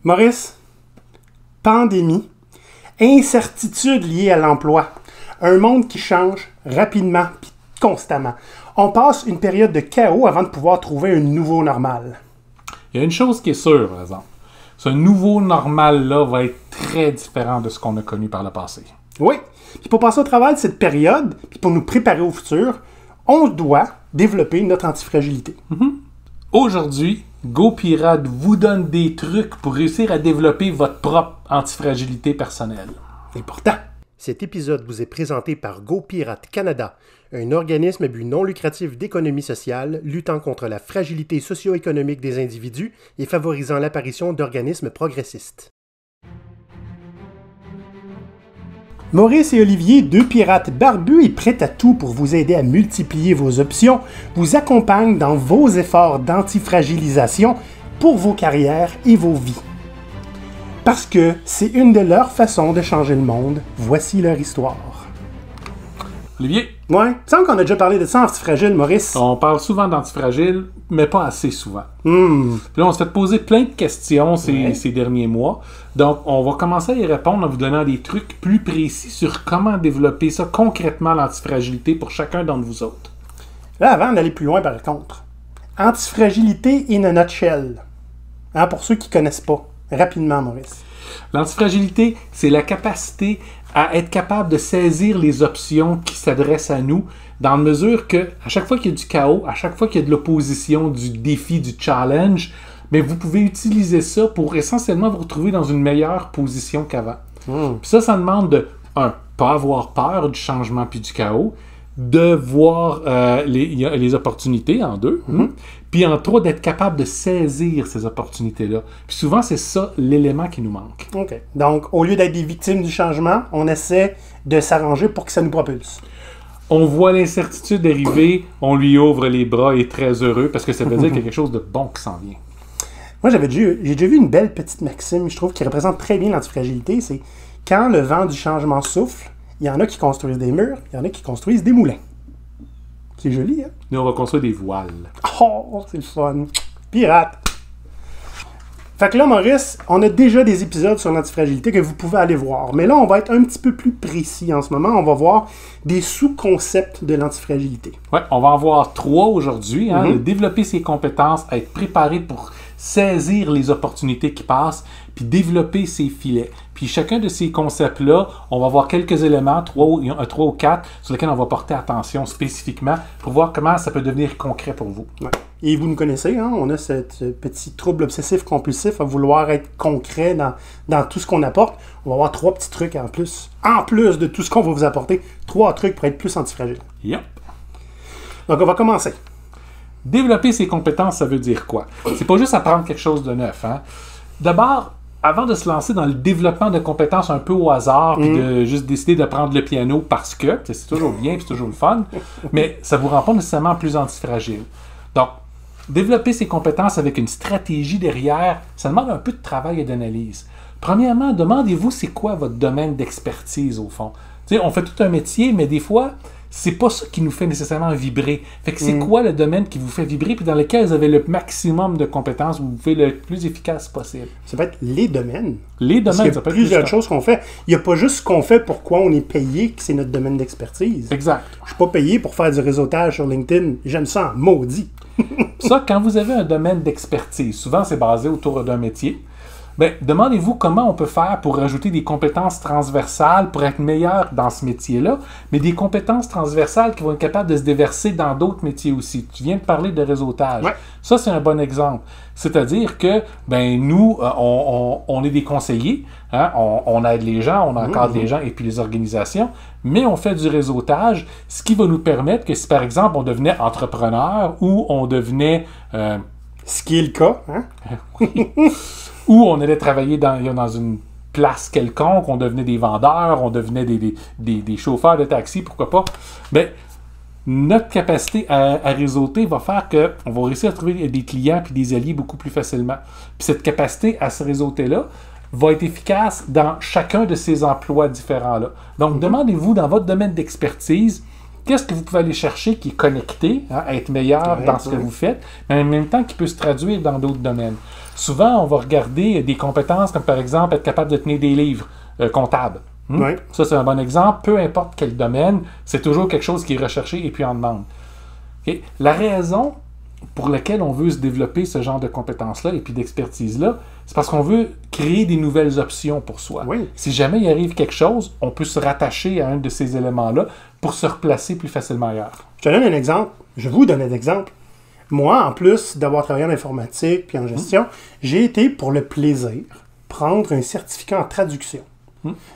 Maurice, pandémie, incertitude liée à l'emploi, un monde qui change rapidement et constamment. On passe une période de chaos avant de pouvoir trouver un nouveau normal. Il y a une chose qui est sûre, par exemple. Ce nouveau normal-là va être très différent de ce qu'on a connu par le passé. Oui, puis pour passer au travers de cette période, puis pour nous préparer au futur, on doit développer notre antifragilité. Aujourd'hui, GoPirate vous donne des trucs pour réussir à développer votre propre antifragilité personnelle. C'est important. Cet épisode vous est présenté par GoPirate Canada, un organisme à but non lucratif d'économie sociale luttant contre la fragilité socio-économique des individus et favorisant l'apparition d'organismes progressistes. Maurice et Olivier, deux pirates barbus et prêts à tout pour vous aider à multiplier vos options, vous accompagnent dans vos efforts d'antifragilisation pour vos carrières et vos vies. Parce que c'est une de leurs façons de changer le monde, voici leur histoire. Olivier, Ouais, il me semble qu'on a déjà parlé de ça, antifragile, Maurice. on parle souvent d'antifragile, mais pas assez souvent. Puis là, on s'est fait poser plein de questions ces derniers mois. Donc, on va commencer à y répondre en vous donnant des trucs plus précis sur comment développer ça concrètement, l'antifragilité, pour chacun d'entre vous autres. Là, avant d'aller plus loin, par contre, antifragilité in a nutshell. Hein, pour ceux qui ne connaissent pas. Rapidement, Maurice. L'antifragilité, c'est la capacité à être capable de saisir les options qui s'adressent à nous, dans la mesure que, à chaque fois qu'il y a du chaos, à chaque fois qu'il y a de l'opposition, du défi, du challenge, mais vous pouvez utiliser ça pour essentiellement vous retrouver dans une meilleure position qu'avant. Puis ça demande de, pas avoir peur du changement puis du chaos, de voir les opportunités, en deux, puis en trois, d'être capable de saisir ces opportunités-là. Puis souvent, c'est ça l'élément qui nous manque. OK. Donc, au lieu d'être des victimes du changement, on essaie de s'arranger pour que ça nous propulse. On voit l'incertitude arriver, on lui ouvre les bras et est très heureux parce que ça veut dire qu'il y a quelque chose de bon qui s'en vient. Moi, j'ai déjà vu une belle petite maxime, je trouve, qui représente très bien l'antifragilité. C'est quand le vent du changement souffle, il y en a qui construisent des murs, il y en a qui construisent des moulins. C'est joli, hein? Nous, on va construire des voiles. Oh, c'est le fun. Pirate. Fait que là, Maurice, on a déjà des épisodes sur l'antifragilité que vous pouvez aller voir. Mais là, on va être un petit peu plus précis en ce moment. On va voir des sous-concepts de l'antifragilité. Ouais, on va en voir 3 aujourd'hui. De développer ses compétences, être préparé pour saisir les opportunités qui passent, puis développer ses filets. Puis chacun de ces concepts-là, on va voir quelques éléments, 3 ou 4, sur lesquels on va porter attention spécifiquement pour voir comment ça peut devenir concret pour vous. Ouais. Et vous nous connaissez, hein? On a ce petit trouble obsessif-compulsif à vouloir être concret dans tout ce qu'on apporte. On va avoir 3 petits trucs en plus de tout ce qu'on va vous apporter. 3 trucs pour être plus antifragile. Yep. Donc, on va commencer. Développer ses compétences, ça veut dire quoi? C'est pas juste apprendre quelque chose de neuf. Hein? D'abord, avant de se lancer dans le développement de compétences un peu au hasard, puis de juste décider de prendre le piano parce que, c'est toujours bien, puis c'est toujours le fun, mais ça ne vous rend pas nécessairement plus antifragile. Donc, développer ses compétences avec une stratégie derrière, ça demande un peu de travail et d'analyse. Premièrement, demandez-vous c'est quoi votre domaine d'expertise au fond. T'sais, on fait tout un métier, mais des fois, c'est pas ça qui nous fait nécessairement vibrer. Fait que c'est quoi le domaine qui vous fait vibrer puis dans lequel vous avez le maximum de compétences, vous pouvez le plus efficace possible? Ça peut être les domaines. Les Parce domaines, qu'il y ça a peut être plusieurs choses qu'on fait. Il n'y a pas juste ce qu'on fait pour quoi on est payé, que c'est notre domaine d'expertise. Exact. Je suis pas payé pour faire du réseautage sur LinkedIn. J'aime ça en maudit. Ça, quand vous avez un domaine d'expertise, souvent c'est basé autour d'un métier, bien, demandez-vous comment on peut faire pour rajouter des compétences transversales pour être meilleur dans ce métier-là, mais des compétences transversales qui vont être capables de se déverser dans d'autres métiers aussi. Tu viens de parler de réseautage. Ouais. Ça, c'est un bon exemple. C'est-à-dire que nous, on est des conseillers, hein, on aide les gens, on encadre les gens et puis les organisations, mais on fait du réseautage, ce qui va nous permettre que si, par exemple, on devenait entrepreneur ou on devenait... Ce qui est le cas, hein? Ou on allait travailler dans une place quelconque, on devenait des vendeurs, on devenait des chauffeurs de taxi, pourquoi pas. Bien, notre capacité à réseauter va faire qu'on va réussir à trouver des clients et des alliés beaucoup plus facilement. Puis cette capacité à se réseauter-là va être efficace dans chacun de ces emplois différents-là. Donc, demandez-vous dans votre domaine d'expertise, qu'est-ce que vous pouvez aller chercher qui est connecté, à être meilleur dans ce que vous faites, mais en même temps qui peut se traduire dans d'autres domaines. Souvent, on va regarder des compétences comme par exemple être capable de tenir des livres comptables. Ça, c'est un bon exemple. Peu importe quel domaine, c'est toujours quelque chose qui est recherché et puis en demande. Okay? La raison pour laquelle on veut se développer ce genre de compétences-là et puis d'expertise-là, c'est parce qu'on veut créer des nouvelles options pour soi. Si jamais il arrive quelque chose, on peut se rattacher à un de ces éléments-là pour se replacer plus facilement ailleurs. Je te donne un exemple. Je vous donne un exemple. Moi, en plus d'avoir travaillé en informatique puis en gestion, j'ai été, pour le plaisir, prendre un certificat en traduction.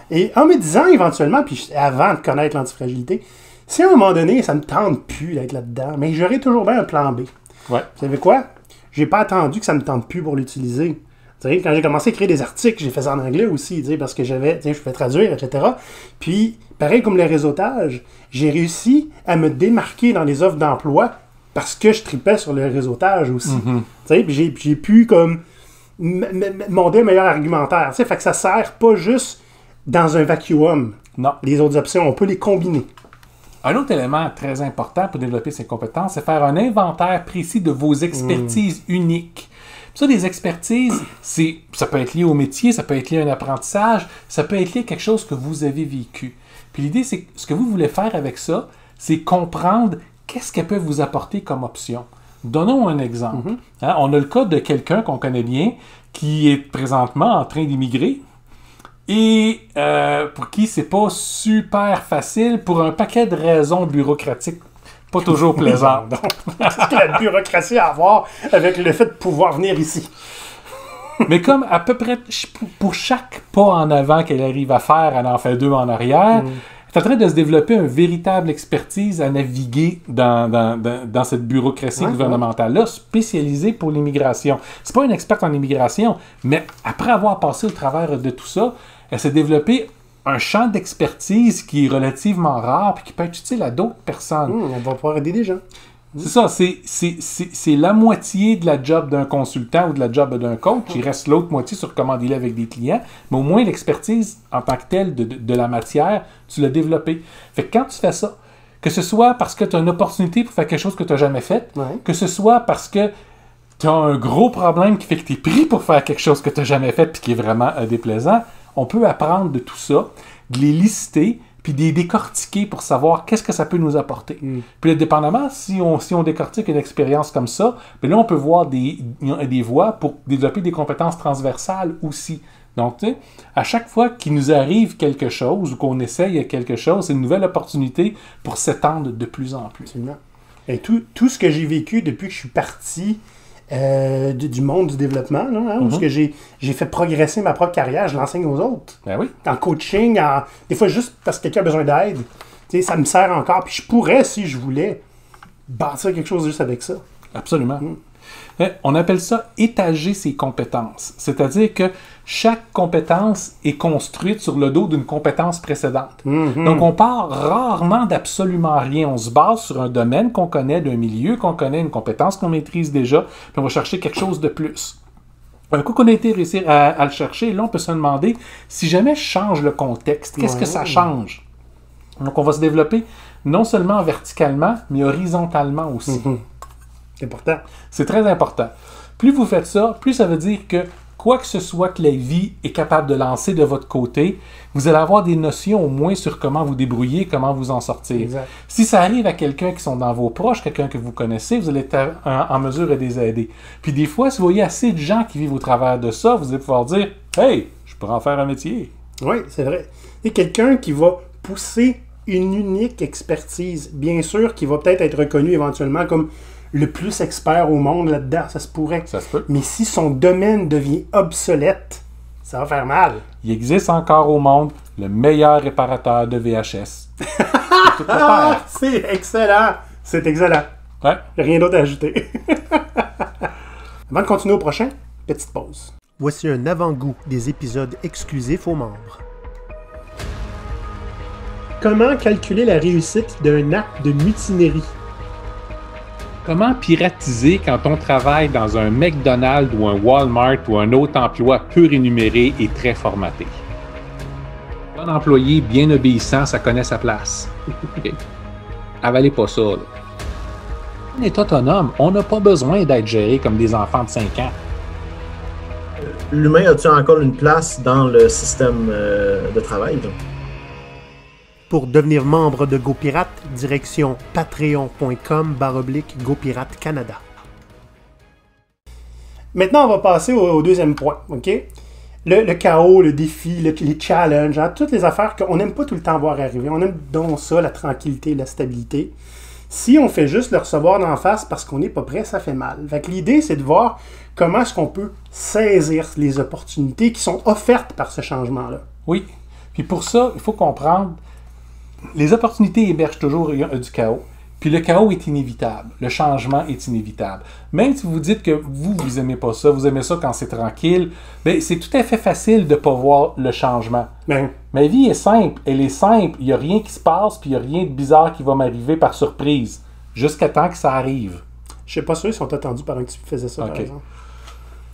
Et en me disant éventuellement, puis avant de connaître l'antifragilité, si à un moment donné, ça ne me tente plus d'être là-dedans, mais j'aurais toujours bien un plan B. Vous savez quoi? J'ai pas attendu que ça me tente plus pour l'utiliser. T'sais, quand j'ai commencé à écrire des articles, j'ai fait ça en anglais aussi, parce que je pouvais traduire, etc. Puis, pareil comme le réseautage, j'ai réussi à me démarquer dans les offres d'emploi parce que je tripais sur le réseautage aussi. Puis j'ai pu comme monter un meilleur argumentaire. Fait que ça sert pas juste dans un vacuum. Non. Les autres options, on peut les combiner. Un autre élément très important pour développer ses compétences, c'est faire un inventaire précis de vos expertises uniques. Ça, des expertises, ça peut être lié au métier, ça peut être lié à un apprentissage, ça peut être lié à quelque chose que vous avez vécu. Puis l'idée, c'est que ce que vous voulez faire avec ça, c'est comprendre qu'est-ce qu'elle peut vous apporter comme option. Donnons un exemple. On a le cas de quelqu'un qu'on connaît bien qui est présentement en train d'immigrer et pour qui c'est pas super facile pour un paquet de raisons bureaucratiques pas toujours plaisantes. Qu'est-ce que la bureaucratie a à voir avec le fait de pouvoir venir ici? Mais comme à peu près pour chaque pas en avant qu'elle arrive à faire, elle en fait 2 en arrière. Elle est en train de se développer une véritable expertise à naviguer dans cette bureaucratie gouvernementale-là, spécialisée pour l'immigration. C'est pas une experte en immigration, mais après avoir passé au travers de tout ça, elle s'est développée un champ d'expertise qui est relativement rare et qui peut être utile à d'autres personnes. On va pouvoir aider des gens. C'est ça, c'est la moitié de la job d'un consultant ou de la job d'un coach. Il reste l'autre moitié sur comment dealer avec des clients. Mais au moins, l'expertise en tant que telle de la matière, tu l'as développée. Fait que quand tu fais ça, que ce soit parce que tu as une opportunité pour faire quelque chose que tu n'as jamais fait, que ce soit parce que tu as un gros problème qui fait que tu es pris pour faire quelque chose que tu n'as jamais fait et qui est vraiment déplaisant, on peut apprendre de tout ça, de les lister, puis de les décortiquer pour savoir qu'est-ce que ça peut nous apporter. Puis, dépendamment, si on décortique une expérience comme ça, bien là, on peut voir des voies pour développer des compétences transversales aussi. Donc, tu sais, à chaque fois qu'il nous arrive quelque chose ou qu'on essaye quelque chose, c'est une nouvelle opportunité pour s'étendre de plus en plus. Absolument. Et tout ce que j'ai vécu depuis que je suis parti du monde du développement, là, où que j'ai fait progresser ma propre carrière, je l'enseigne aux autres. Ben oui. En coaching, des fois juste parce que quelqu'un a besoin d'aide. Ça me sert encore. Puis je pourrais, si je voulais, bâtir quelque chose juste avec ça. Absolument. On appelle ça étager ses compétences. C'est-à-dire que chaque compétence est construite sur le dos d'une compétence précédente. Donc, on part rarement d'absolument rien. On se base sur un domaine qu'on connaît, d'un milieu qu'on connaît, une compétence qu'on maîtrise déjà, puis on va chercher quelque chose de plus. Un coup qu'on a été réussi à le chercher, là, on peut se demander, si jamais je change le contexte, qu'est-ce que ça change? Donc, on va se développer non seulement verticalement, mais horizontalement aussi. C'est important. C'est très important. Plus vous faites ça, plus ça veut dire que quoi que ce soit que la vie est capable de lancer de votre côté, vous allez avoir des notions au moins sur comment vous débrouiller, comment vous en sortir. Exact. Si ça arrive à quelqu'un qui sont dans vos proches, quelqu'un que vous connaissez, vous allez être en mesure de les aider. Puis des fois, si vous voyez assez de gens qui vivent au travers de ça, vous allez pouvoir dire « Hey, je pourrais en faire un métier. » Oui, c'est vrai. Et quelqu'un qui va pousser une unique expertise, bien sûr, qui va peut-être être reconnu éventuellement comme le plus expert au monde là-dedans, ça se pourrait. Ça se peut. Mais si son domaine devient obsolète, ça va faire mal. Il existe encore au monde le meilleur réparateur de VHS. C'est excellent! C'est excellent. Ouais. Rien d'autre à ajouter. Avant de continuer au prochain, petite pause. Voici un avant-goût des épisodes exclusifs aux membres. Comment calculer la réussite d'un acte de mutinerie? Comment piratiser quand on travaille dans un McDonald's ou un Walmart ou un autre emploi peu rémunéré et très formaté? Un bon employé bien obéissant, ça connaît sa place. Okay. avalez pas ça. Là. On est autonome. On n'a pas besoin d'être géré comme des enfants de 5 ans. L'humain a-t-il encore une place dans le système de travail? Donc? Pour devenir membre de GoPirate, direction patreon.com/GoPirate Canada. Maintenant, on va passer au deuxième point, OK? Le chaos, le défi, les challenges, hein, toutes les affaires qu'on n'aime pas tout le temps voir arriver. On aime donc ça, la tranquillité, la stabilité. Si on fait juste le recevoir d'en face parce qu'on n'est pas prêt, ça fait mal. Fait que l'idée, c'est de voir comment est-ce qu'on peut saisir les opportunités qui sont offertes par ce changement-là. Oui. Puis pour ça, il faut comprendre, les opportunités hébergent toujours du chaos. Puis le chaos est inévitable. Le changement est inévitable. Même si vous dites que vous aimez pas ça, vous aimez ça quand c'est tranquille, bien, c'est tout à fait facile de ne pas voir le changement. Ben, Ma vie est simple. Elle est simple. Il n'y a rien qui se passe, puis il n'y a rien de bizarre qui va m'arriver par surprise. Jusqu'à temps que ça arrive. je sais pas sûr ils sont attendus par un qui faisait ça, Ok. par exemple.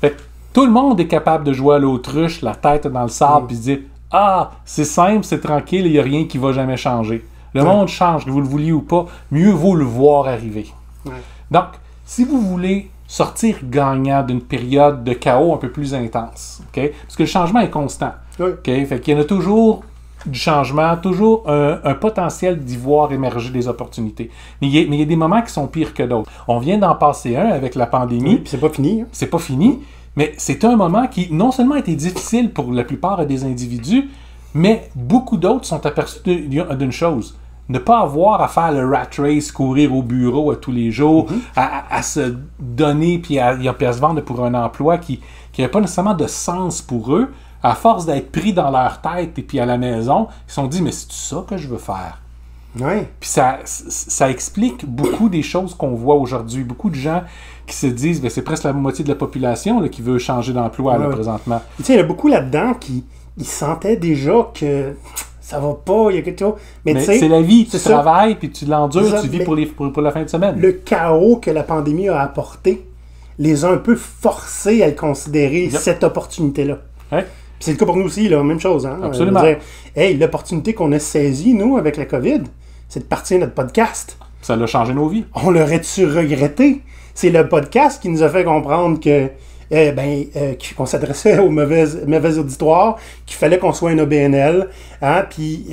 Fait que tout le monde est capable de jouer à l'autruche, la tête dans le sable, puis se dire « Ah, c'est simple, c'est tranquille, il n'y a rien qui va jamais changer. » Le monde change, que vous le vouliez ou pas, mieux vaut le voir arriver. Ouais. Donc, si vous voulez sortir gagnant d'une période de chaos un peu plus intense, ok? Parce que le changement est constant. Oui. ok? Fait qu'il y en a toujours du changement, toujours un potentiel d'y voir émerger des opportunités. Mais il y a des moments qui sont pires que d'autres. On vient d'en passer un avec la pandémie. Oui, puis c'est pas fini. Hein. C'est pas fini, mais c'est un moment qui non seulement a été difficile pour la plupart des individus, mais beaucoup d'autres sont aperçus d'une chose. Ne pas avoir à faire le rat race, courir au bureau tous les jours, à se donner puis à se vendre pour un emploi qui n'avait pas nécessairement de sens pour eux, à force d'être pris dans leur tête et puis à la maison, ils se sont dit « Mais c'est ça que je veux faire? » Oui. Puis ça explique beaucoup des choses qu'on voit aujourd'hui. Beaucoup de gens qui se disent ben, c'est presque la moitié de la population là, qui veut changer d'emploi là, présentement. Tu sais, il y en a beaucoup là-dedans qui sentaient déjà que ça va pas, il y a quelque chose. Mais c'est la vie, tu ça. travailles, puis tu l'endures, Ça, tu vis mais pour la fin de semaine. le chaos que la pandémie a apporté les a un peu forcés à considérer cette opportunité-là. Ouais. Puis c'est le cas pour nous aussi, là, même chose. Hein? Absolument. Hey, l'opportunité qu'on a saisie, nous, avec la COVID, c'est de partir notre podcast. Ça a changé nos vies. On l'aurait-tu regretté? C'est le podcast qui nous a fait comprendre que qu'on s'adressait aux mauvais auditoires, qu'il fallait qu'on soit un OBNL, hein, puis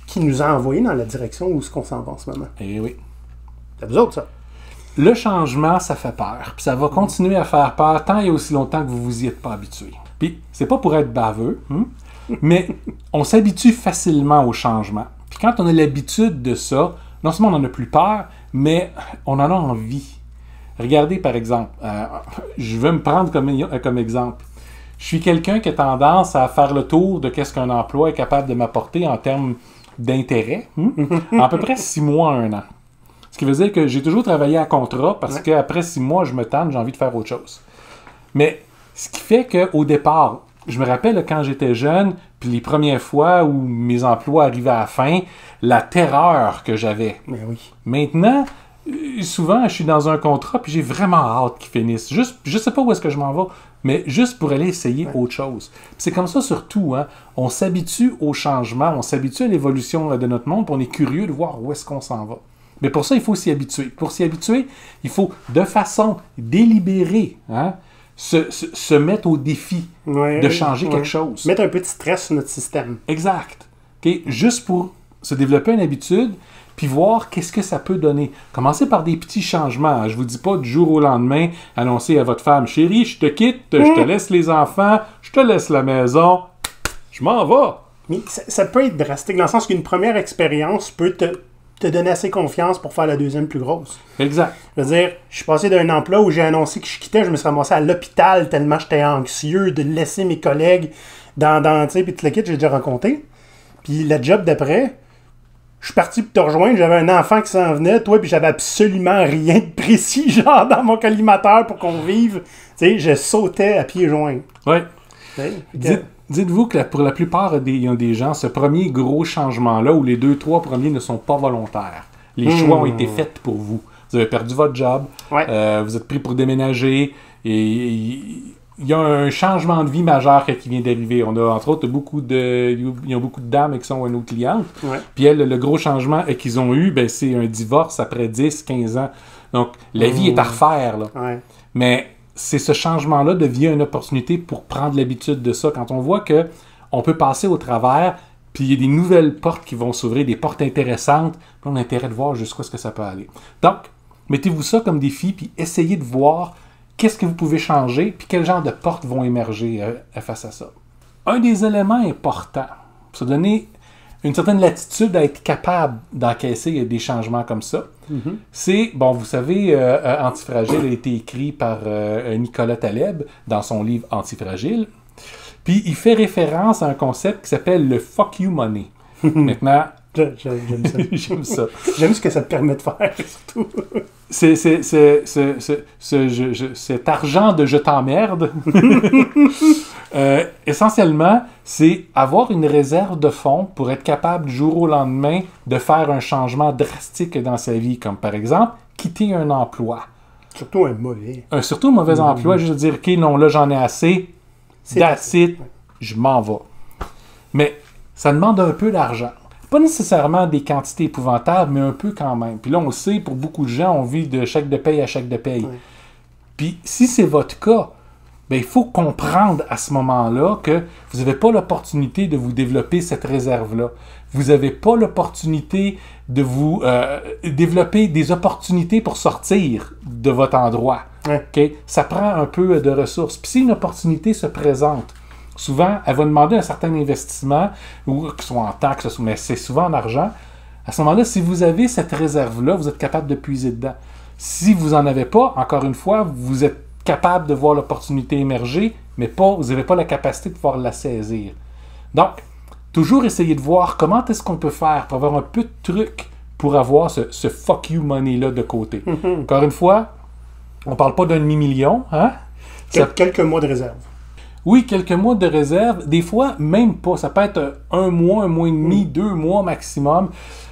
qui nous a envoyé dans la direction où est-ce qu'on s'en va en ce moment. Eh oui. C'est vous autres, ça. Le changement, ça fait peur. Puis ça va continuer à faire peur tant et aussi longtemps que vous vous y êtes pas habitué. Puis c'est pas pour être baveux, mais on s'habitue facilement au changement. Puis quand on a l'habitude de ça, non seulement on n'en a plus peur, mais on en a envie. Regardez par exemple, je vais me prendre comme exemple. Je suis quelqu'un qui a tendance à faire le tour de qu'est-ce qu'un emploi est capable de m'apporter en termes d'intérêt, en à peu près 6 mois à 1 an. Ce qui veut dire que j'ai toujours travaillé à contrat parce qu'après 6 mois, je me tanne, j'ai envie de faire autre chose. Mais ce qui fait qu'au départ, je me rappelle quand j'étais jeune, puis les premières fois où mes emplois arrivaient à la fin, la terreur que j'avais. Mais oui. Maintenant, souvent, je suis dans un contrat, puis j'ai vraiment hâte qu'il finisse. Juste, je sais pas où est-ce que je m'en vais, mais juste pour aller essayer autre chose. Puis c'est comme ça surtout, hein. On s'habitue au changement, on s'habitue à l'évolution de notre monde, puis on est curieux de voir où est-ce qu'on s'en va. Mais pour ça, il faut s'y habituer. Pour s'y habituer, il faut, de façon délibérée, hein, se mettre au défi de changer quelque chose. Mettre un peu de stress sur notre système. Exact. Okay? Juste pour se développer une habitude, puis voir qu'est-ce que ça peut donner. Commencez par des petits changements. Je vous dis pas du jour au lendemain, annoncer à votre femme, chérie, je te quitte, je te laisse les enfants, je te laisse la maison, je m'en vais. Mais ça peut être drastique, dans le sens qu'une première expérience peut te donner assez confiance pour faire la deuxième plus grosse. Exact. Je veux dire, je suis passé d'un emploi où j'ai annoncé que je quittais, je me suis ramassé à l'hôpital tellement j'étais anxieux de laisser mes collègues dans tu sais, puis tout le kit, j'ai déjà raconté. Puis la job d'après, je suis parti pour te rejoindre, j'avais un enfant qui s'en venait, toi, puis j'avais absolument rien de précis, genre, dans mon collimateur pour qu'on vive. Tu sais, je sautais à pieds joints. Oui. Okay? Dites-vous que pour la plupart des gens, ce premier gros changement-là, où les 2-3 premiers ne sont pas volontaires, les choix ont été faits pour vous. Vous avez perdu votre job, vous êtes pris pour déménager, et il il y a un changement de vie majeur qui vient d'arriver. On a, entre autres, il y a beaucoup de dames qui sont nos clientes. Ouais. Puis elles, le gros changement qu'ils ont eu, ben, c'est un divorce après 10, 15 ans. Donc, la vie est à refaire, là. Ouais. Mais c'est ce changement-là devient une opportunité pour prendre l'habitude de ça. Quand on voit que on peut passer au travers, puis il y a des nouvelles portes qui vont s'ouvrir, des portes intéressantes, puis on a intérêt de voir jusqu'où est-ce que ça peut aller. Donc, mettez-vous ça comme défi, puis essayez de voir qu'est-ce que vous pouvez changer, puis quel genre de portes vont émerger face à ça. Un des éléments importants pour se donner une certaine latitude à être capable d'encaisser des changements comme ça, c'est, bon, vous savez, Antifragile a été écrit par Nicolas Taleb dans son livre Antifragile, puis il fait référence à un concept qui s'appelle le « fuck you money ». Maintenant, J'aime ça. j'aime ça. J'aime ce que ça te permet de faire, surtout. Cet argent de « je t'emmerde », essentiellement, c'est avoir une réserve de fonds pour être capable du jour au lendemain de faire un changement drastique dans sa vie, comme par exemple quitter un emploi. Surtout un mauvais. Surtout un mauvais emploi, juste dire « ok, non, là j'en ai assez, that's it, je m'en vais ». Mais ça demande un peu d'argent. Pas nécessairement des quantités épouvantables, mais un peu quand même. Puis là, on le sait, pour beaucoup de gens, on vit de chèque de paye à chèque de paye. Ouais. Puis si c'est votre cas, ben, il faut comprendre à ce moment-là que vous n'avez pas l'opportunité de vous développer cette réserve-là. Vous n'avez pas l'opportunité de vous développer des opportunités pour sortir de votre endroit. Ouais. Okay? Ça prend un peu de ressources. Puis si une opportunité se présente, souvent, elle va demander un certain investissement, ou que ce soit en temps, mais c'est souvent en argent. À ce moment-là, si vous avez cette réserve-là, vous êtes capable de puiser dedans. Si vous n'en avez pas, encore une fois, vous êtes capable de voir l'opportunité émerger, mais vous n'avez pas la capacité de pouvoir la saisir. Donc, toujours essayer de voir comment est-ce qu'on peut faire pour avoir un peu de trucs pour avoir ce fuck you money-là de côté. Encore une fois, on ne parle pas d'un demi-million, hein? Quelques mois de réserve. Oui, quelques mois de réserve. Des fois, même pas. Ça peut être un mois et demi, 2 mois maximum,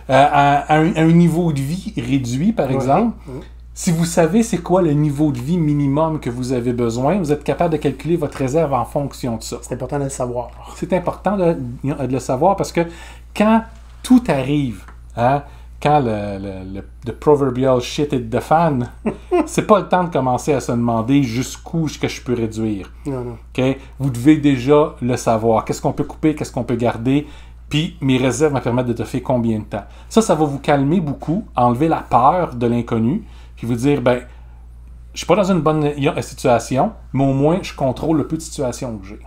à un niveau de vie réduit, par exemple. Si vous savez c'est quoi le niveau de vie minimum que vous avez besoin, vous êtes capable de calculer votre réserve en fonction de ça. C'est important de le savoir. C'est important de le savoir parce que quand tout arrive, hein, quand le proverbial shit hit the fan, c'est pas le temps de commencer à se demander jusqu'où que je peux réduire. Non. Okay? Vous devez déjà le savoir. Qu'est-ce qu'on peut couper, qu'est-ce qu'on peut garder, puis mes réserves me permettent de te faire combien de temps. Ça va vous calmer beaucoup, enlever la peur de l'inconnu, puis vous dire, ben, je suis pas dans une bonne situation, mais au moins, je contrôle le peu de situation que j'ai.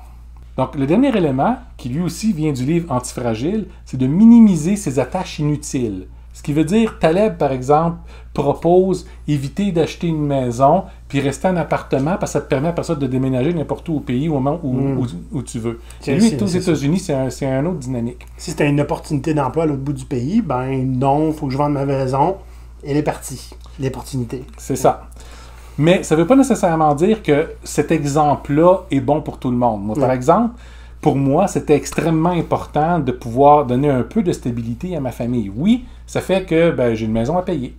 Donc, le dernier élément, qui lui aussi vient du livre Antifragile, c'est de minimiser ses attaches inutiles. Ce qui veut dire, Taleb, par exemple, propose éviter d'acheter une maison puis rester en appartement parce que ça te permet après ça de déménager n'importe où au pays au moment où tu veux. Et lui, aux États-Unis, c'est un autre dynamique. Si tu as une opportunité d'emploi à l'autre bout du pays, ben non, il faut que je vende ma maison. Elle est partie, l'opportunité. C'est ça. Mais ça ne veut pas nécessairement dire que cet exemple-là est bon pour tout le monde. Moi, par exemple, pour moi, c'était extrêmement important de pouvoir donner un peu de stabilité à ma famille. Oui, ça fait que j'ai une maison à payer.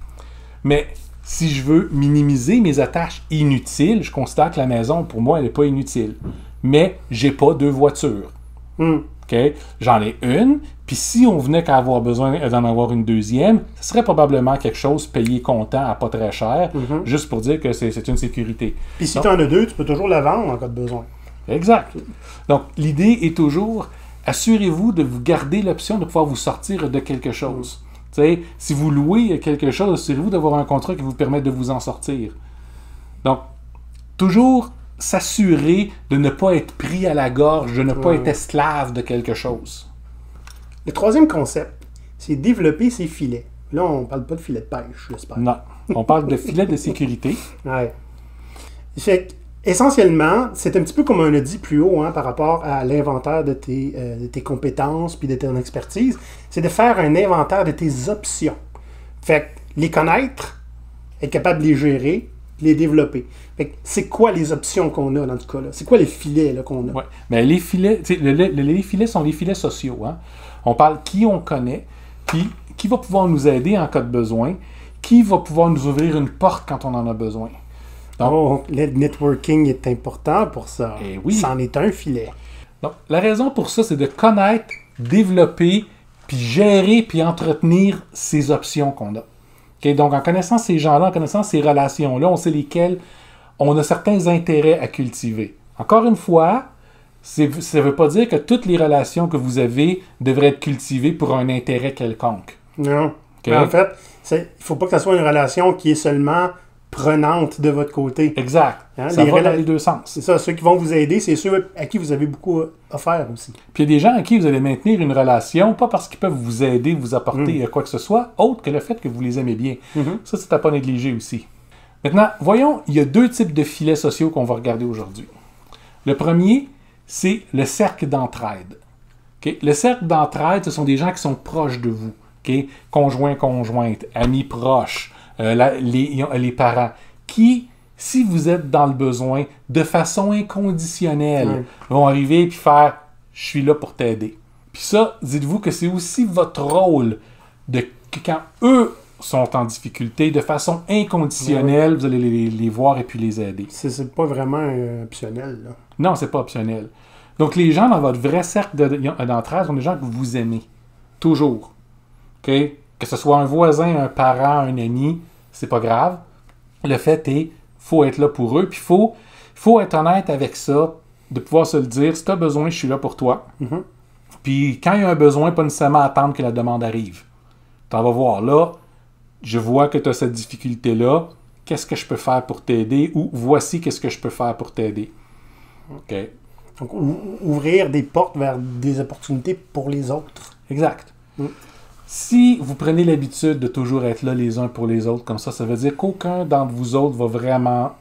Mais si je veux minimiser mes attaches inutiles, je considère que la maison, pour moi, elle n'est pas inutile. Mais j'ai pas 2 voitures. Okay? J'en ai une, puis si on venait qu'à avoir besoin d'en avoir une deuxième, ce serait probablement quelque chose payé comptant à pas très cher, juste pour dire que c'est une sécurité. Puis si tu en as 2, tu peux toujours la vendre en cas de besoin. Exact. Donc, l'idée est toujours, assurez-vous de vous garder l'option de pouvoir vous sortir de quelque chose. Si vous louez quelque chose, assurez-vous d'avoir un contrat qui vous permet de vous en sortir. Donc, toujours s'assurer de ne pas être pris à la gorge, de ne pas être esclave de quelque chose. Le troisième concept, c'est développer ses filets. Là, on ne parle pas de filet de pêche, j'espère. Non, on parle de filet de sécurité. Ouais. Essentiellement, c'est un petit peu comme on a dit plus haut par rapport à l'inventaire de tes compétences puis de ton expertise, c'est de faire un inventaire de tes options. Fait que les connaître, être capable de les gérer, les développer. Fait que c'est quoi les options qu'on a dans ce cas-là? C'est quoi les filets là, qu'on a? Ouais. Mais les filets, les filets sont les filets sociaux. Hein? On parle qui on connaît, puis qui va pouvoir nous aider en cas de besoin, qui va pouvoir nous ouvrir une porte quand on en a besoin. Donc, le networking est important pour ça. Eh oui. C'en est un filet. Donc, la raison pour ça, c'est de connaître, développer, puis gérer, puis entretenir ces options qu'on a. OK? Donc, en connaissant ces gens-là, en connaissant ces relations-là, on sait lesquelles on a certains intérêts à cultiver. Encore une fois, ça ne veut pas dire que toutes les relations que vous avez devraient être cultivées pour un intérêt quelconque. Non. OK? Mais en fait, il ne faut pas que ça soit une relation qui est seulement prenante de votre côté. Exact. Hein, Ça va dans rela- les deux sens. C'est ça, ceux qui vont vous aider, c'est ceux à qui vous avez beaucoup offert aussi. Puis il y a des gens à qui vous allez maintenir une relation, pas parce qu'ils peuvent vous aider, vous apporter quoi que ce soit, autre que le fait que vous les aimez bien. Ça, c'est à pas négliger aussi. Maintenant, voyons, il y a 2 types de filets sociaux qu'on va regarder aujourd'hui. Le premier, c'est le cercle d'entraide. OK? Le cercle d'entraide, ce sont des gens qui sont proches de vous. OK? Conjoints, conjointes, amis proches, les parents, qui, si vous êtes dans le besoin, de façon inconditionnelle, vont arriver et faire « je suis là pour t'aider ». Puis ça, dites-vous que c'est aussi votre rôle que quand eux sont en difficulté, de façon inconditionnelle, vous allez les voir et puis les aider. C'est pas vraiment optionnel, là. Non, c'est pas optionnel. Donc, les gens dans votre vrai cercle d'entraide sont des gens que vous aimez. Toujours. OK? Que ce soit un voisin, un parent, un ami, c'est pas grave. Le fait est, faut être là pour eux, puis faut être honnête avec ça, de pouvoir se le dire, si tu as besoin, je suis là pour toi. Puis quand il y a un besoin, pas nécessairement attendre que la demande arrive. Tu vas voir là, je vois que tu as cette difficulté-là, qu'est-ce que je peux faire pour t'aider, ou voici qu'est-ce que je peux faire pour t'aider. OK. Donc, ouvrir des portes vers des opportunités pour les autres. Exact. Si vous prenez l'habitude de toujours être là les uns pour les autres, comme ça veut dire qu'aucun d'entre vous autres va vraiment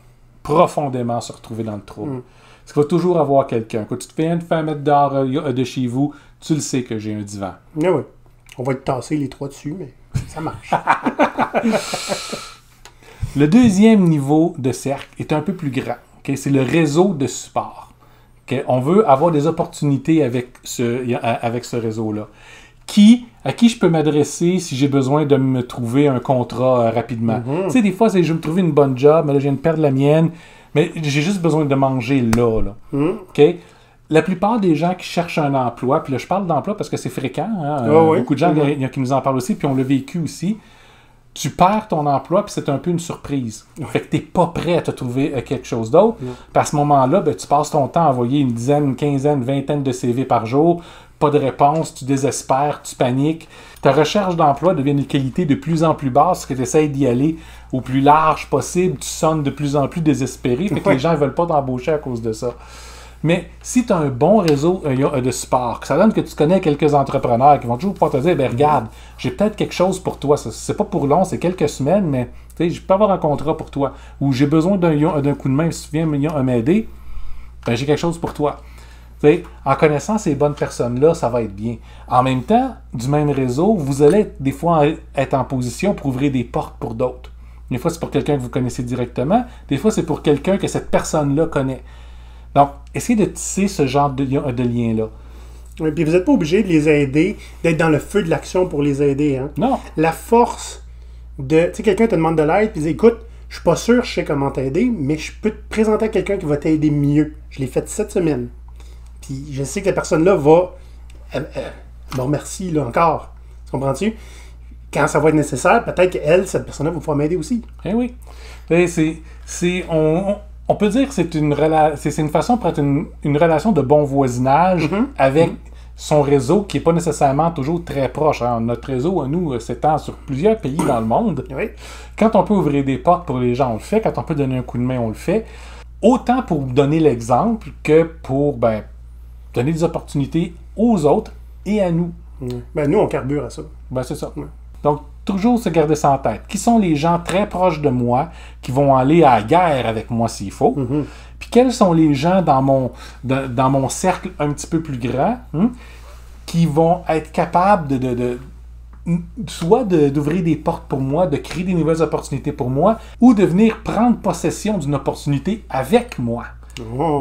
profondément se retrouver dans le trouble. Parce qu'il va toujours avoir quelqu'un. Quand tu te fais faire mettre dehors de chez vous, tu le sais que j'ai un divan. Ah oui. On va être tassés les 3 dessus, mais ça marche. Le deuxième niveau de cercle est un peu plus grand. Okay? C'est le réseau de support. Okay? On veut avoir des opportunités avec ce réseau-là. À qui je peux m'adresser si j'ai besoin de me trouver un contrat rapidement. Tu sais, des fois, je vais me trouver une bonne job, mais là, je viens de perdre la mienne, mais j'ai juste besoin de manger là. OK? La plupart des gens qui cherchent un emploi, puis là, je parle d'emploi parce que c'est fréquent, hein, beaucoup de gens qui nous en parlent aussi, puis on l'a vécu aussi. Tu perds ton emploi, puis c'est un peu une surprise. Fait que tu n'es pas prêt à te trouver quelque chose d'autre. Puis à ce moment-là, ben, tu passes ton temps à envoyer une dizaine, une quinzaine, une vingtaine de CV par jour. Pas de réponse, tu désespères, tu paniques. Ta recherche d'emploi devient une qualité de plus en plus basse parce que tu essaies d'y aller au plus large possible. Tu sonnes de plus en plus désespéré. Fait que les gens ne veulent pas t'embaucher à cause de ça. Mais si tu as un bon réseau de support, que ça donne que tu connais quelques entrepreneurs qui vont toujours pouvoir te dire, ben regarde, j'ai peut-être quelque chose pour toi. C'est pas pour long, c'est quelques semaines, mais je peux avoir un contrat pour toi. Ou j'ai besoin d'un coup de main, si tu viens m'aider, ben j'ai quelque chose pour toi. T'sais, en connaissant ces bonnes personnes-là, ça va être bien. En même temps, du même réseau, vous allez des fois être en position pour ouvrir des portes pour d'autres. Des fois, c'est pour quelqu'un que vous connaissez directement. Des fois, c'est pour quelqu'un que cette personne-là connaît. Donc, essayez de tisser ce genre de lien-là. Et puis, vous n'êtes pas obligé de les aider, d'être dans le feu de l'action pour les aider. Hein? Non. La force de... Tu sais, quelqu'un te demande de l'aide, puis il dit, écoute, je suis pas sûr, je sais comment t'aider, mais je peux te présenter à quelqu'un qui va t'aider mieux. Je l'ai fait cette semaine. Puis je sais que la personne-là va me remercier là, encore. Tu comprends-tu? Quand ça va être nécessaire, peut-être qu'elle, cette personne-là, va pouvoir m'aider aussi. Eh oui. On peut dire que c'est une façon pour être une relation de bon voisinage avec son réseau qui n'est pas nécessairement toujours très proche. Hein. Notre réseau, à nous, s'étend sur plusieurs pays dans le monde. Oui. Quand on peut ouvrir des portes pour les gens, on le fait. Quand on peut donner un coup de main, on le fait. Autant pour donner l'exemple que pour donner des opportunités aux autres et à nous. Ben, nous, on carbure à ça. Ben, c'est ça. Donc, toujours se garder ça en tête. Qui sont les gens très proches de moi qui vont aller à la guerre avec moi s'il faut? Puis quels sont les gens dans mon cercle un petit peu plus grand qui vont être capables soit d'ouvrir des portes pour moi, de créer des nouvelles opportunités pour moi, ou de venir prendre possession d'une opportunité avec moi.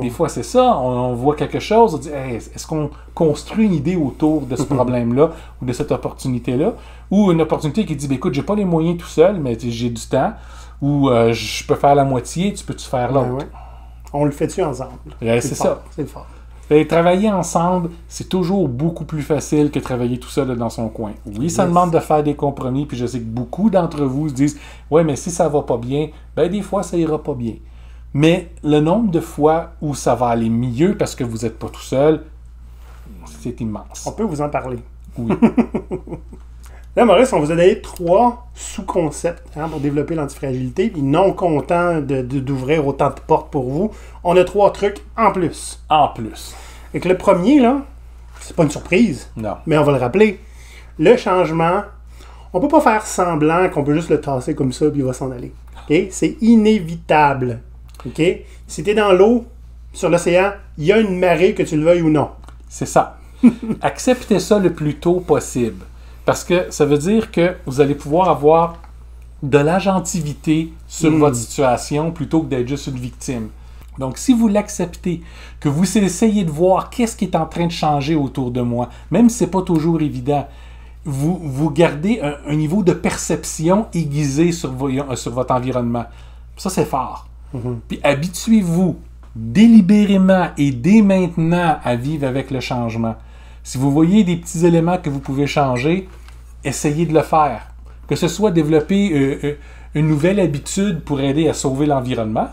Des fois, c'est ça. On voit quelque chose, on dit hey, est-ce qu'on construit une idée autour de ce problème-là ou de cette opportunité-là? Ou une opportunité qui dit écoute, j'ai pas les moyens tout seul, mais j'ai du temps. ou je peux faire la moitié, tu peux-tu faire l'autre? Ouais. On le fait-tu ensemble? C'est fort, ça. C'est fort. Et travailler ensemble, c'est toujours beaucoup plus facile que travailler tout seul dans son coin. Oui, ça demande de faire des compromis, puis je sais que beaucoup d'entre vous se disent « Ouais, mais si ça va pas bien, ben des fois, ça ira pas bien. » Mais le nombre de fois où ça va aller mieux parce que vous n'êtes pas tout seul, c'est immense. On peut vous en parler. Oui. Là, Maurice, on vous a donné 3 sous-concepts pour développer l'antifragilité. Puis non content d'ouvrir autant de portes pour vous, on a 3 trucs en plus. En plus. Et que le premier, là, c'est pas une surprise, Non. mais on va le rappeler. Le changement, on peut pas faire semblant qu'on peut juste le tasser comme ça puis il va s'en aller. Okay? C'est inévitable. Okay? Si tu es dans l'eau, sur l'océan, il y a une marée que tu le veuilles ou non. C'est ça. Acceptez ça le plus tôt possible. Parce que ça veut dire que vous allez pouvoir avoir de l'agentivité sur votre situation plutôt que d'être juste une victime. Donc, si vous l'acceptez, que vous essayez de voir qu'est-ce qui est en train de changer autour de moi, même si ce n'est pas toujours évident, vous gardez un niveau de perception aiguisé sur votre environnement. Ça, c'est fort. Puis habituez-vous délibérément et dès maintenant à vivre avec le changement. Si vous voyez des petits éléments que vous pouvez changer, essayez de le faire. Que ce soit développer une nouvelle habitude pour aider à sauver l'environnement,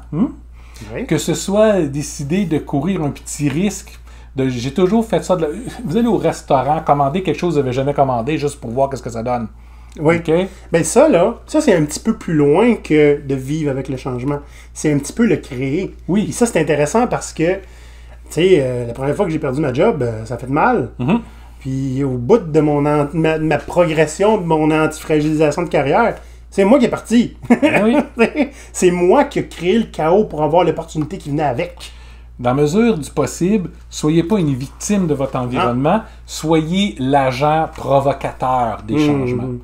Oui. que ce soit décider de courir un petit risque. J'ai toujours fait ça. Vous allez au restaurant, commander quelque chose que vous n'avez jamais commandé juste pour voir ce que ça donne. Oui. Okay? Ben ça, là, c'est un petit peu plus loin que de vivre avec le changement. C'est un petit peu le créer. Oui. Et ça, c'est intéressant parce que, tu sais, la première fois que j'ai perdu ma job, ça fait mal. Mm-hmm. Puis au bout de ma progression, de mon antifragilisation de carrière, c'est moi qui est parti. Oui. C'est moi qui ai créé le chaos pour avoir l'opportunité qui venait avec. Dans mesure du possible, soyez pas une victime de votre environnement, soyez l'agent provocateur des changements.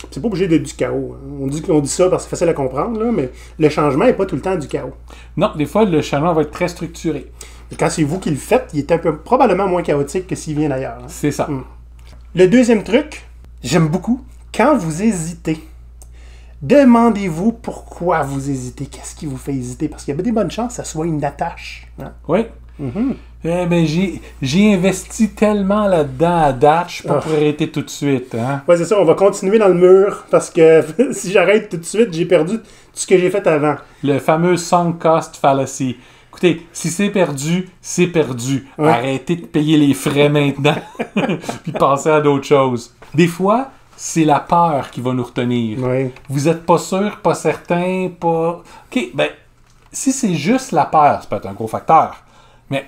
C'est pas obligé d'être du chaos. On dit ça parce que c'est facile à comprendre, là, mais le changement n'est pas tout le temps du chaos. Non, des fois, le changement va être très structuré. Quand c'est vous qui le faites, il est probablement moins chaotique que s'il vient d'ailleurs. Hein. C'est ça. Le deuxième truc, j'aime beaucoup, quand vous hésitez, demandez-vous pourquoi vous hésitez. Qu'est-ce qui vous fait hésiter? Parce qu'il y a des bonnes chances que ça soit une attache. Hein? Oui. Eh ben, j'ai investi tellement là-dedans à date, je suis pas pour arrêter tout de suite. Hein? Ouais, c'est ça, on va continuer dans le mur parce que si j'arrête tout de suite, j'ai perdu tout ce que j'ai fait avant. Le fameux sunk cost fallacy. Écoutez, si c'est perdu, c'est perdu. Ouais. Arrêtez de payer les frais maintenant, puis pensez à d'autres choses. Des fois, c'est la peur qui va nous retenir. Ouais. Vous n'êtes pas sûr, pas certain, pas... OK, ben, si c'est juste la peur, ça peut être un gros facteur. Mais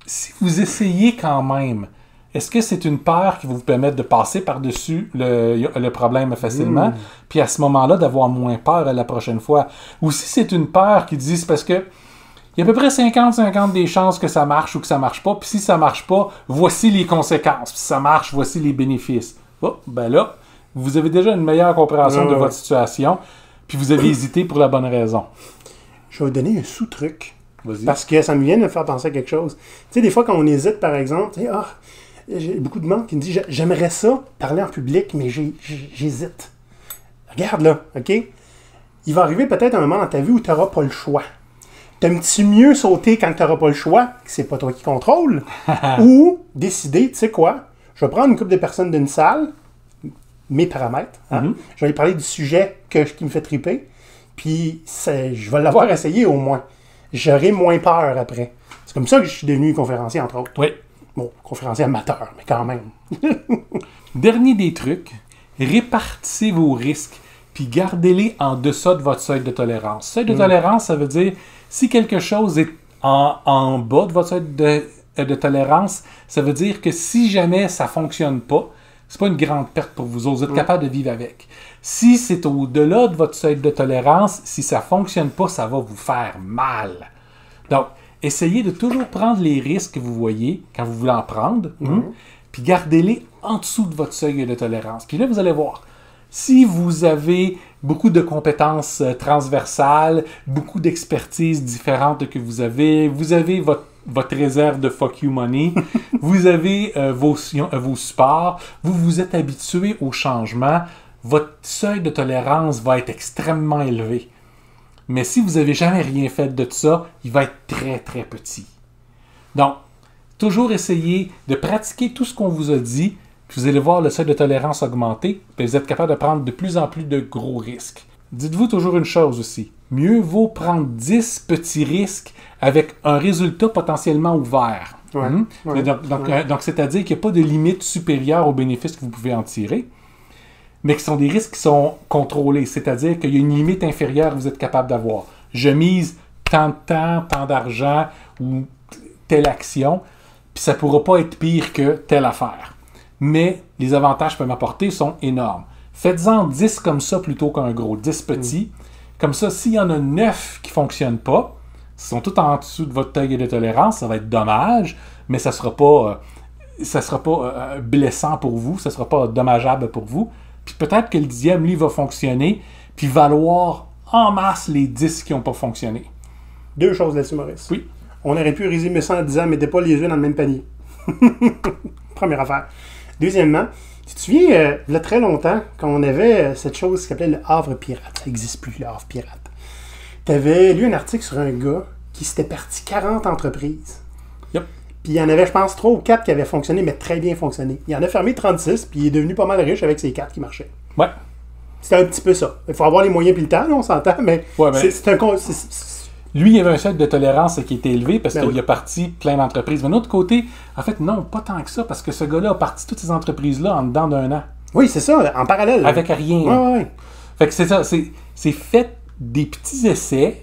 si vous essayez quand même, est-ce que c'est une peur qui va vous permettre de passer par-dessus le problème facilement, puis à ce moment-là, d'avoir moins peur la prochaine fois? Ou si c'est une peur qui dit, c'est parce que il y a à peu près 50-50 des chances que ça marche ou que ça marche pas, puis si ça marche pas, voici les conséquences. Puis si ça marche, voici les bénéfices. Oh, ben là, vous avez déjà une meilleure compréhension de votre situation, puis vous avez hésité pour la bonne raison. Je vais vous donner un sous-truc. Vas-y. Parce que ça me vient de me faire penser à quelque chose. Tu sais, des fois, quand on hésite, par exemple, tu sais, j'ai beaucoup de monde qui me dit « J'aimerais ça, parler en public, mais j'hésite. » Regarde là, OK? Il va arriver peut-être un moment dans ta vie où tu n'auras pas le choix. T'aimes-tu mieux sauter quand tu n'auras pas le choix, que c'est pas toi qui contrôle, ou décider, tu sais quoi, je vais prendre une couple de personnes d'une salle, mes paramètres, je vais aller parler du sujet qui me fait triper, puis je vais l'avoir essayé au moins. J'aurai moins peur après. C'est comme ça que je suis devenu conférencier, entre autres. Oui. Bon, conférencier amateur, mais quand même. Dernier des trucs, répartissez vos risques, puis gardez-les en deçà de votre seuil de tolérance. Seuil de tolérance, ça veut dire, si quelque chose est en bas de votre seuil de tolérance, ça veut dire que si jamais ça ne fonctionne pas, c'est pas une grande perte pour vous autres. Vous êtes capable de vivre avec. Si c'est au-delà de votre seuil de tolérance, si ça ne fonctionne pas, ça va vous faire mal. Donc, essayez de toujours prendre les risques que vous voyez quand vous voulez en prendre, puis gardez-les en dessous de votre seuil de tolérance. Puis là, vous allez voir, si vous avez beaucoup de compétences transversales, beaucoup d'expertises différentes que vous avez votre réserve de fuck you money, vous avez vos supports, vous vous êtes habitué au changement, votre seuil de tolérance va être extrêmement élevé. Mais si vous n'avez jamais rien fait de ça, il va être très, très petit. Donc, toujours essayer de pratiquer tout ce qu'on vous a dit, puis vous allez voir le seuil de tolérance augmenter, puis vous êtes capable de prendre de plus en plus de gros risques. Dites-vous toujours une chose aussi. Mieux vaut prendre 10 petits risques avec un résultat potentiellement ouvert. Ouais, ouais, Donc, c'est-à-dire qu'il n'y a pas de limite supérieure aux bénéfices que vous pouvez en tirer, mais qui sont des risques qui sont contrôlés. C'est-à-dire qu'il y a une limite inférieure que vous êtes capable d'avoir. Je mise tant de temps, tant d'argent ou telle action, puis ça ne pourra pas être pire que telle affaire. Mais les avantages que peuvent m'apporter sont énormes. Faites-en 10 comme ça plutôt qu'un gros, 10 petits. Comme ça, s'il y en a 9 qui ne fonctionnent pas, ils sont tous en dessous de votre taille de tolérance, ça va être dommage, mais ça ne sera pas blessant pour vous, ça ne sera pas dommageable pour vous. Puis peut-être que le 10e, lui, va fonctionner, puis valoir en masse les 10 qui n'ont pas fonctionné. Deux choses là-dessus, Maurice. Oui. On aurait pu résumer ça en disant, mettez pas les œufs dans le même panier. Première affaire. Deuxièmement, tu te souviens, il y a très longtemps, quand on avait cette chose qui s'appelait le Havre pirate. Ça n'existe plus, le Havre pirate. Tu avais lu un article sur un gars qui s'était parti 40 entreprises. Yep. Puis il y en avait, je pense, 3 ou 4 qui avaient fonctionné, mais très bien fonctionné. Il en a fermé 36, puis il est devenu pas mal riche avec ces 4 qui marchaient. Ouais. C'était un petit peu ça. Il faut avoir les moyens et le temps, là, on s'entend, mais ouais, ben, c'est un... Lui, il avait un seuil de tolérance qui était élevé parce qu'il oui. a parti plein d'entreprises. Mais d'un autre côté, en fait, non, pas tant que ça, parce que ce gars-là a parti toutes ces entreprises-là en dedans d'un an. Oui, c'est ça, en parallèle. Avec rien. Ouais. Fait que c'est ça, c'est fait des petits essais,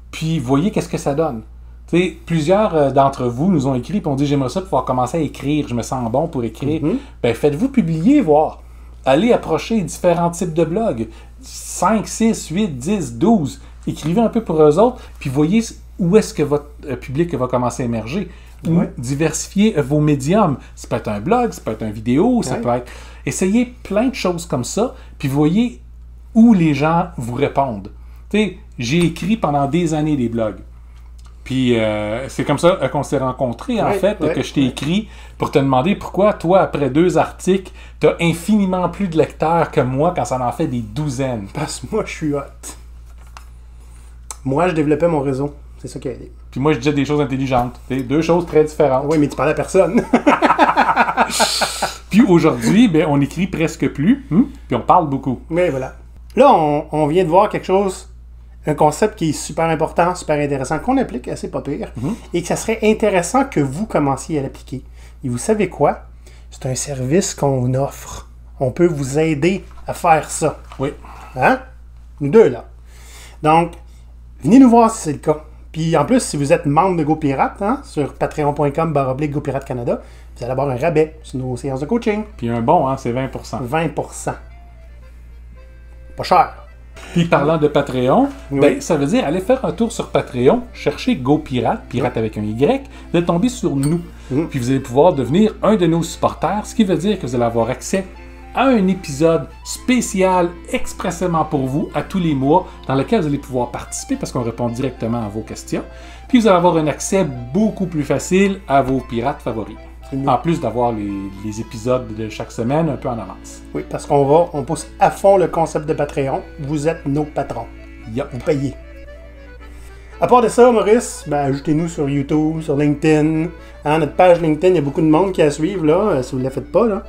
puis voyez qu'est-ce que ça donne. T'sais, plusieurs d'entre vous nous ont écrit et ont dit « J'aimerais ça pouvoir commencer à écrire, je me sens bon pour écrire. Ben, faites-vous publier, voir. Allez approcher différents types de blogs. 5, 6, 8, 10, 12. Écrivez un peu pour eux autres, puis voyez où est-ce que votre public va commencer à émerger. Ou diversifier vos médiums. Ça peut être un blog, ça peut être une vidéo, ça peut être... Essayez plein de choses comme ça, puis voyez où les gens vous répondent. T'sais, j'ai écrit pendant des années des blogs. Puis c'est comme ça qu'on s'est rencontrés, en fait, que je t'ai écrit pour te demander pourquoi, toi, après 2 articles, tu as infiniment plus de lecteurs que moi quand ça en fait des douzaines. Parce que moi, je suis hot. Moi, je développais mon réseau. C'est ça qui a aidé. Puis moi, je disais des choses intelligentes. 2 choses très différentes. Oui, mais tu parlais à personne. Puis aujourd'hui, ben, on écrit presque plus, puis on parle beaucoup. Mais voilà. Là, on vient de voir quelque chose, un concept qui est super important, super intéressant, qu'on applique assez pas pire, et que ça serait intéressant que vous commenciez à l'appliquer. Et vous savez quoi? C'est un service qu'on offre. On peut vous aider à faire ça. Oui. Hein? Nous deux, là. Donc, venez nous voir si c'est le cas. Puis en plus, si vous êtes membre de GoPirate, sur patreon.com/GoPirate Canada, vous allez avoir un rabais sur nos séances de coaching. Puis un bon, c'est 20%. 20%. Pas cher. Puis parlant de Patreon, ben, ça veut dire allez faire un tour sur Patreon, cherchez GoPirate, pirate avec un Y, vous allez tomber sur nous. Puis vous allez pouvoir devenir un de nos supporters, ce qui veut dire que vous allez avoir accès à un épisode spécial expressément pour vous à tous les mois dans lequel vous allez pouvoir participer parce qu'on répond directement à vos questions. Puis vous allez avoir un accès beaucoup plus facile à vos pirates favoris. En plus d'avoir les épisodes de chaque semaine un peu en avance. Oui, parce qu'on pousse à fond le concept de Patreon. Vous êtes nos patrons. Yep. Vous payez. À part de ça, Maurice, ben, ajoutez-nous sur YouTube, sur LinkedIn. Notre page LinkedIn, il y a beaucoup de monde qui la suivent, là, si vous ne la faites pas. Là.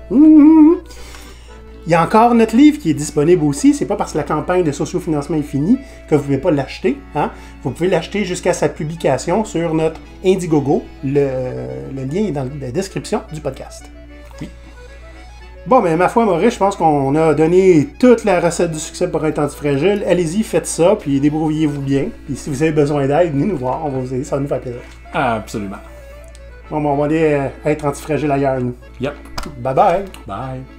Il y a encore notre livre qui est disponible aussi. C'est pas parce que la campagne de sociofinancement est finie que vous ne pouvez pas l'acheter. Vous pouvez l'acheter jusqu'à sa publication sur notre Indiegogo. Le lien est dans la description du podcast. Oui. Bon, mais ma foi, Maurice, je pense qu'on a donné toute la recette du succès pour être antifragile. Allez-y, faites ça, puis débrouillez-vous bien. Puis si vous avez besoin d'aide, venez nous voir, on va vous aider, ça va nous faire plaisir. Absolument. Bon, on va aller être antifragile ailleurs, nous. Yep. Bye bye. Bye.